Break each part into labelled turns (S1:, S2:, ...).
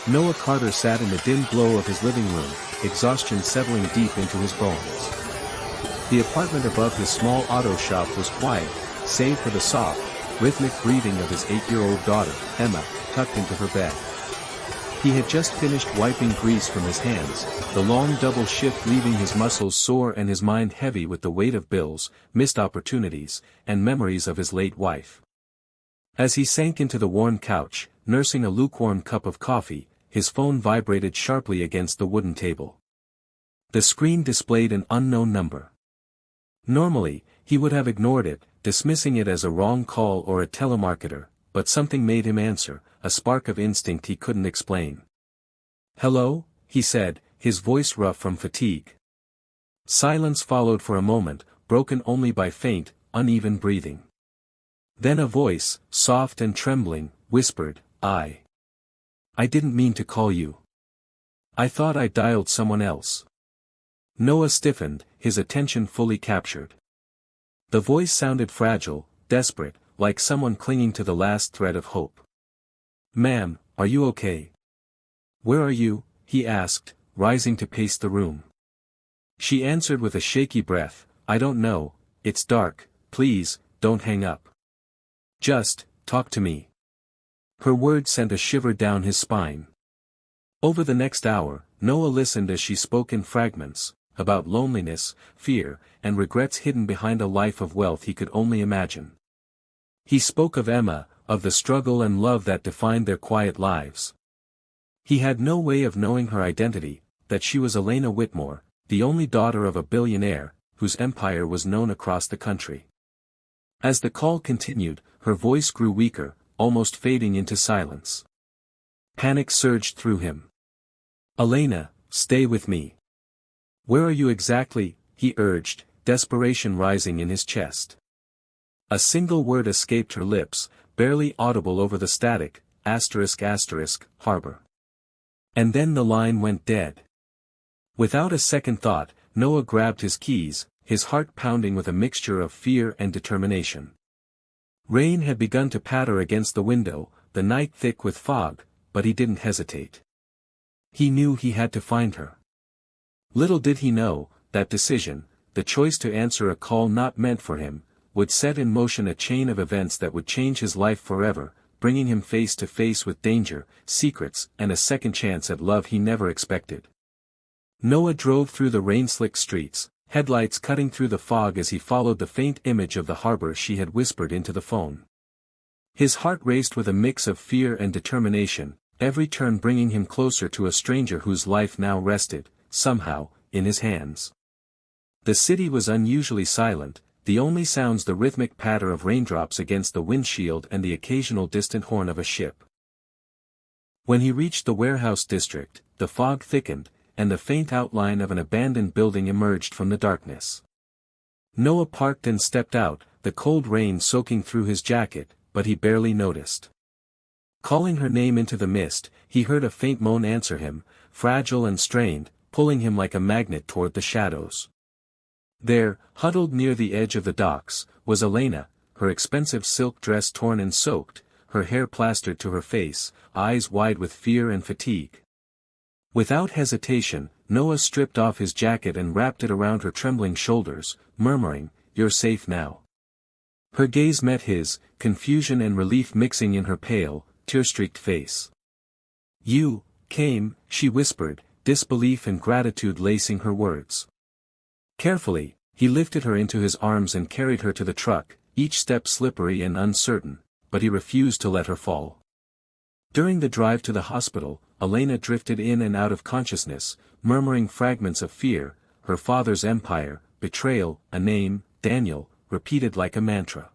S1: Noah Carter sat in the dim glow of his living room, exhaustion settling deep into his bones. The apartment above his small auto shop was quiet, save for the soft, rhythmic breathing of his 8-year-old daughter, Emma, tucked into her bed. He had just finished wiping grease from his hands, the long double shift leaving his muscles sore and his mind heavy with the weight of bills, missed opportunities, and memories of his late wife. As he sank into the worn couch, nursing a lukewarm cup of coffee, his phone vibrated sharply against the wooden table. The screen displayed an unknown number. Normally, he would have ignored it, dismissing it as a wrong call or a telemarketer, but something made him answer, a spark of instinct he couldn't explain. "Hello?" he said, his voice rough from fatigue. Silence followed for a moment, broken only by faint, uneven breathing. Then a voice, soft and trembling, whispered, I didn't mean to call you. I thought I dialed someone else." Noah stiffened, his attention fully captured. The voice sounded fragile, desperate, like someone clinging to the last thread of hope. "Ma'am, are you okay? Where are you?" he asked, rising to pace the room. She answered with a shaky breath, "I don't know, it's dark, please, don't hang up. Just, talk to me." Her words sent a shiver down his spine. Over the next hour, Noah listened as she spoke in fragments, about loneliness, fear, and regrets hidden behind a life of wealth he could only imagine. He spoke of Emma, of the struggle and love that defined their quiet lives. He had no way of knowing her identity, that she was Elena Whitmore, the only daughter of a billionaire, whose empire was known across the country. As the call continued, her voice grew weaker, almost fading into silence. Panic surged through him. "Elena, stay with me." "Where are you exactly?" he urged, desperation rising in his chest. A single word escaped her lips, barely audible over the static, ***, harbor. And then the line went dead. Without a second thought, Noah grabbed his keys, his heart pounding with a mixture of fear and determination. Rain had begun to patter against the window, the night thick with fog, but he didn't hesitate. He knew he had to find her. Little did he know, that decision, the choice to answer a call not meant for him, would set in motion a chain of events that would change his life forever, bringing him face to face with danger, secrets, and a second chance at love he never expected. Noah drove through the rain-slicked streets, headlights cutting through the fog as he followed the faint image of the harbor she had whispered into the phone. His heart raced with a mix of fear and determination, every turn bringing him closer to a stranger whose life now rested, somehow, in his hands. The city was unusually silent, the only sounds the rhythmic patter of raindrops against the windshield and the occasional distant horn of a ship. When he reached the warehouse district, the fog thickened, and the faint outline of an abandoned building emerged from the darkness. Noah parked and stepped out, the cold rain soaking through his jacket, but he barely noticed. Calling her name into the mist, he heard a faint moan answer him, fragile and strained, pulling him like a magnet toward the shadows. There, huddled near the edge of the docks, was Elena, her expensive silk dress torn and soaked, her hair plastered to her face, eyes wide with fear and fatigue. Without hesitation, Noah stripped off his jacket and wrapped it around her trembling shoulders, murmuring, "You're safe now." Her gaze met his, confusion and relief mixing in her pale, tear-streaked face. "You came," she whispered, disbelief and gratitude lacing her words. Carefully, he lifted her into his arms and carried her to the truck, each step slippery and uncertain, but he refused to let her fall. During the drive to the hospital, Elena drifted in and out of consciousness, murmuring fragments of fear, her father's empire, betrayal, a name, Daniel, repeated like a mantra.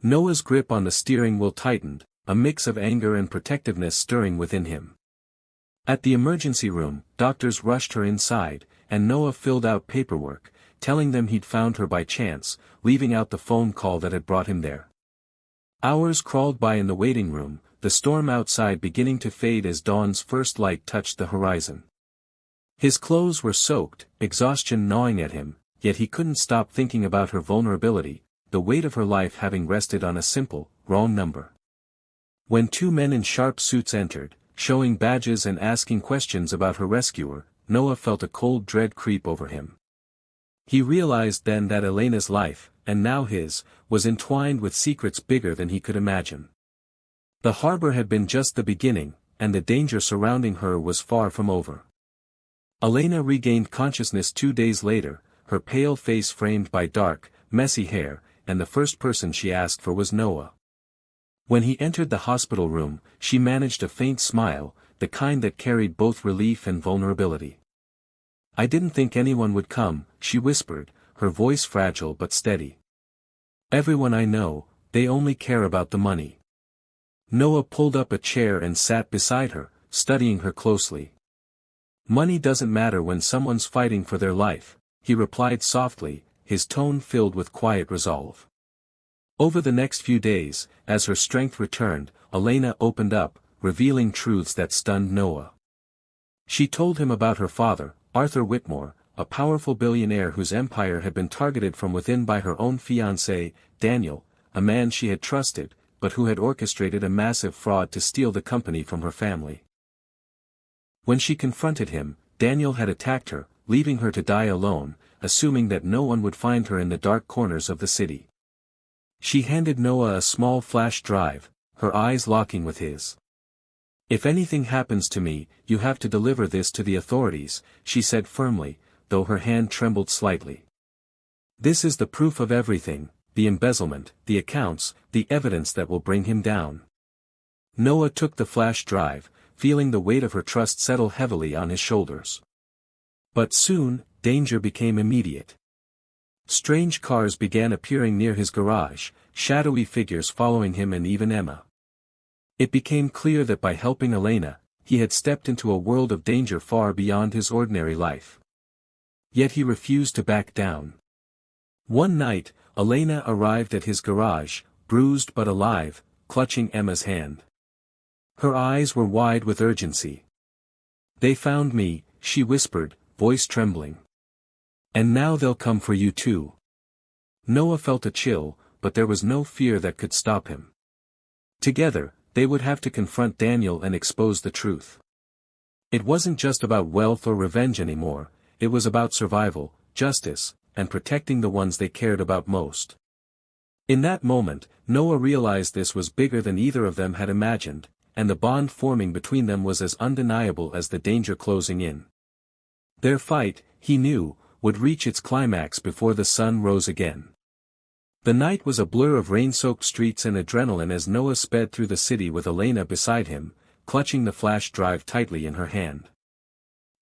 S1: Noah's grip on the steering wheel tightened, a mix of anger and protectiveness stirring within him. At the emergency room, doctors rushed her inside, and Noah filled out paperwork, telling them he'd found her by chance, leaving out the phone call that had brought him there. Hours crawled by in the waiting room, the storm outside beginning to fade as dawn's first light touched the horizon. His clothes were soaked, exhaustion gnawing at him, yet he couldn't stop thinking about her vulnerability, the weight of her life having rested on a simple, wrong number. When two men in sharp suits entered, showing badges and asking questions about her rescuer, Noah felt a cold dread creep over him. He realized then that Elena's life, and now his, was entwined with secrets bigger than he could imagine. The harbor had been just the beginning, and the danger surrounding her was far from over. Elena regained consciousness 2 days later, her pale face framed by dark, messy hair, and the first person she asked for was Noah. When he entered the hospital room, she managed a faint smile, the kind that carried both relief and vulnerability. "I didn't think anyone would come," she whispered, her voice fragile but steady. "Everyone I know, they only care about the money." Noah pulled up a chair and sat beside her, studying her closely. "Money doesn't matter when someone's fighting for their life," he replied softly, his tone filled with quiet resolve. Over the next few days, as her strength returned, Elena opened up, revealing truths that stunned Noah. She told him about her father, Arthur Whitmore, a powerful billionaire whose empire had been targeted from within by her own fiancé, Daniel, a man she had trusted, but who had orchestrated a massive fraud to steal the company from her family. When she confronted him, Daniel had attacked her, leaving her to die alone, assuming that no one would find her in the dark corners of the city. She handed Noah a small flash drive, her eyes locking with his. "If anything happens to me, you have to deliver this to the authorities," she said firmly, though her hand trembled slightly. "This is the proof of everything, the embezzlement, the accounts, the evidence that will bring him down." Noah took the flash drive, feeling the weight of her trust settle heavily on his shoulders. But soon, danger became immediate. Strange cars began appearing near his garage, shadowy figures following him and even Emma. It became clear that by helping Elena, he had stepped into a world of danger far beyond his ordinary life. Yet he refused to back down. One night, Elena arrived at his garage, bruised but alive, clutching Emma's hand. Her eyes were wide with urgency. "They found me," she whispered, voice trembling. "And now they'll come for you too." Noah felt a chill, but there was no fear that could stop him. Together, they would have to confront Daniel and expose the truth. It wasn't just about wealth or revenge anymore, it was about survival, justice, and protecting the ones they cared about most. In that moment, Noah realized this was bigger than either of them had imagined, and the bond forming between them was as undeniable as the danger closing in. Their fight, he knew, would reach its climax before the sun rose again. The night was a blur of rain-soaked streets and adrenaline as Noah sped through the city with Elena beside him, clutching the flash drive tightly in her hand.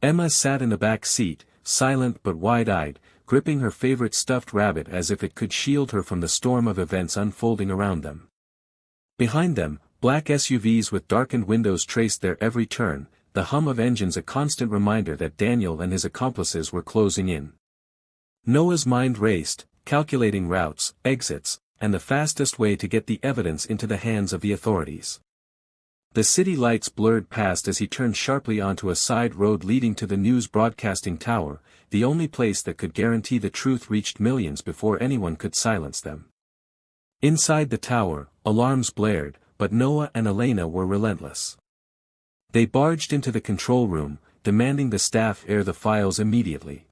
S1: Emma sat in the back seat, silent but wide-eyed, gripping her favorite stuffed rabbit as if it could shield her from the storm of events unfolding around them. Behind them, black SUVs with darkened windows traced their every turn, the hum of engines a constant reminder that Daniel and his accomplices were closing in. Noah's mind raced, calculating routes, exits, and the fastest way to get the evidence into the hands of the authorities. The city lights blurred past as he turned sharply onto a side road leading to the news broadcasting tower, the only place that could guarantee the truth reached millions before anyone could silence them. Inside the tower, alarms blared, but Noah and Elena were relentless. They barged into the control room, demanding the staff air the files immediately.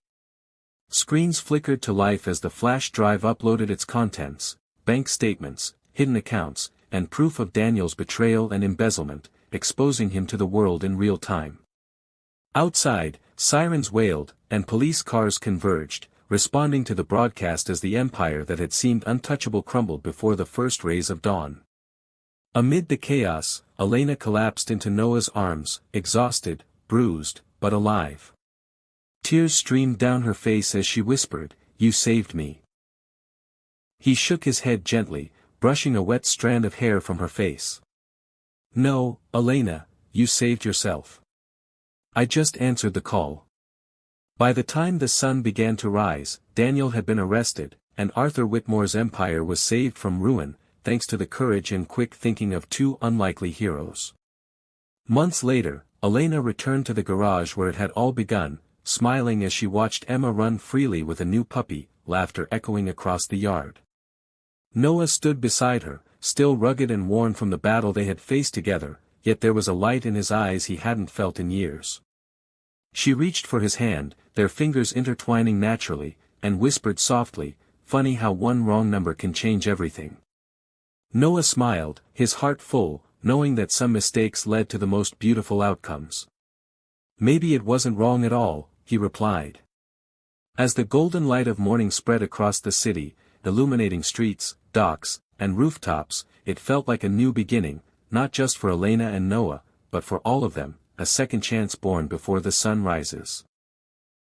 S1: Screens flickered to life as the flash drive uploaded its contents, bank statements, hidden accounts, and proof of Daniel's betrayal and embezzlement, exposing him to the world in real time. Outside, sirens wailed, and police cars converged, responding to the broadcast as the empire that had seemed untouchable crumbled before the first rays of dawn. Amid the chaos, Elena collapsed into Noah's arms, exhausted, bruised, but alive. Tears streamed down her face as she whispered, "You saved me." He shook his head gently, brushing a wet strand of hair from her face. "No, Elena, you saved yourself. I just answered the call." By the time the sun began to rise, Daniel had been arrested, and Arthur Whitmore's empire was saved from ruin, thanks to the courage and quick thinking of two unlikely heroes. Months later, Elena returned to the garage where it had all begun, smiling as she watched Emma run freely with a new puppy, laughter echoing across the yard. Noah stood beside her, still rugged and worn from the battle they had faced together, yet there was a light in his eyes he hadn't felt in years. She reached for his hand, their fingers intertwining naturally, and whispered softly, "Funny how one wrong number can change everything." Noah smiled, his heart full, knowing that some mistakes led to the most beautiful outcomes. "Maybe it wasn't wrong at all," he replied. As the golden light of morning spread across the city, illuminating streets, docks, and rooftops, it felt like a new beginning, not just for Elena and Noah, but for all of them, a second chance born before the sun rises.